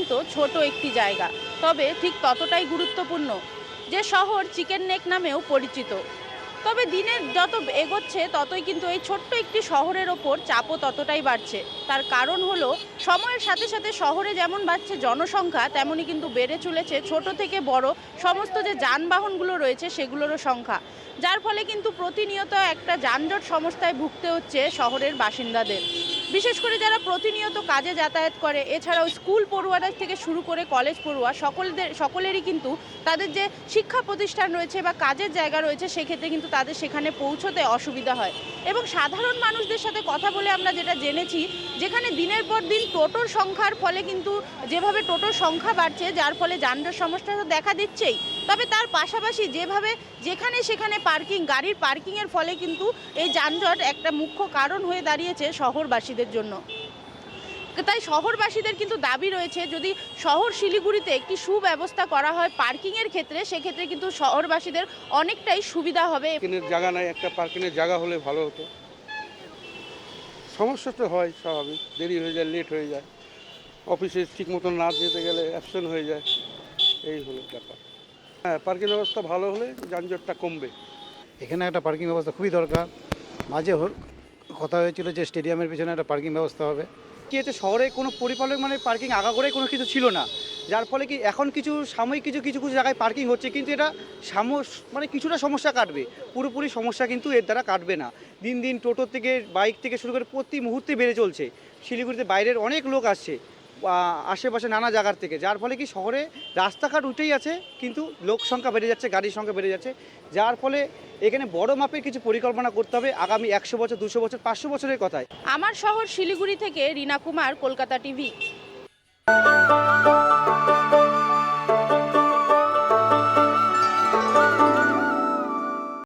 শান্ত ছোট একটি জায়গা, তবে ঠিক ততটাই গুরুত্বপূর্ণ যে শহর চিকেন নেক নামেও পরিচিত। তবে দিনের যত এগোচ্ছে ততই কিন্তু এই ছোট্ট একটি শহরের ওপর চাপও ততটাই বাড়ছে। তার কারণ হলো, সময়ের সাথে সাথে শহরে যেমন বাড়ছে জনসংখ্যা, তেমনই কিন্তু বেড়ে চলেছে ছোট থেকে বড় সমস্ত যে যানবাহনগুলো রয়েছে সেগুলোরও সংখ্যা। যার ফলে কিন্তু প্রতিনিয়ত একটা যানজট সমস্যায় ভুগতে হচ্ছে শহরের বাসিন্দাদের, বিশেষ করে যারা প্রতিনিয়ত কাজে যাতায়াত করে। এছাড়াও স্কুল পড়ুয়ারা থেকে শুরু করে কলেজ পড়ুয়া সকলেরই কিন্তু তাদের যে শিক্ষা প্রতিষ্ঠান রয়েছে বা কাজের জায়গা রয়েছে সেক্ষেত্রে কিন্তু তাদের সেখানে পৌঁছতে অসুবিধা হয়। এবং সাধারণ মানুষদের সাথে কথা বলে আমরা যেটা জেনেছি, যেখানে দিনের পর দিন টোটোর সংখ্যার ফলে কিন্তু যেভাবে টোটোর সংখ্যা বাড়ছে, যার ফলে যানজট সমস্যা তো দেখা দিচ্ছেই, তবে তার পাশাপাশি যেভাবে যেখানে সেখানে গাড়ির পার্কিংয়ের ফলে কিন্তু এই যানজট একটা মুখ্য কারণ হয়ে দাঁড়িয়েছে শহরবাসীদের জন্য। তাই শহরবাসীদের কিন্তু দাবি রয়েছে, যদি শহর শিলিগুড়িতে একটি সুব্যবস্থা করা হয় পার্কিংয়ের ক্ষেত্রে, সেক্ষেত্রে কিন্তু শহরবাসীদের অনেকটাই সুবিধা হবে। পার্কিংয়ের জায়গা নাই, একটা পার্কিংয়ের জায়গা হলে ভালো হতো। সমস্যা তো হয় স্বাভাবিক, দেরি হয়ে যায়, লেট হয়ে যায়, অফিসে ঠিক মতন না যেতে গেলে অ্যাবসেন্ট হয়ে যায়, এই হলো ব্যাপার। হ্যাঁ, পার্কিং ব্যবস্থা ভালো হলে যানজটটা কমবে। এখানে একটা পার্কিং ব্যবস্থা খুবই দরকার। মাঝে কথা হয়েছিল যে স্টেডিয়ামের পিছনে একটা পার্কিং ব্যবস্থা হবে। কি হচ্ছে, শহরে কোনো পরিপালক মানে পার্কিং আগাগোড়াই কোনো কিছু ছিল না, যার ফলে কি এখন কিছু সাময়িক কিছু কিছু কিছু জায়গায় পার্কিং হচ্ছে, কিন্তু এটা মানে কিছুটা সমস্যা কাটবে, পুরোপুরি সমস্যা কিন্তু এর দ্বারা কাটবে না। দিন দিন টোটো থেকে বাইক থেকে শুরু করে প্রতি মুহূর্তে বেড়ে চলছে। শিলিগুড়িতে বাইরের অনেক লোক আসছে আশেপাশে নানা জায়গার থেকে, যার ফলে কি শহরে রাস্তাঘাট উঠেই আছে, কিন্তু লোক সংখ্যা বেড়ে যাচ্ছে, গাড়ির সংখ্যা বেড়ে যাচ্ছে, যার ফলে এখানে বড় মাপের কিছু পরিকল্পনা করতে হবে আগামী 100 বছর, 200 বছর, 500 বছরের কথায়। আমার শহর শিলিগুড়ি থেকে রীনা কুমার, কলকাতা টিভি।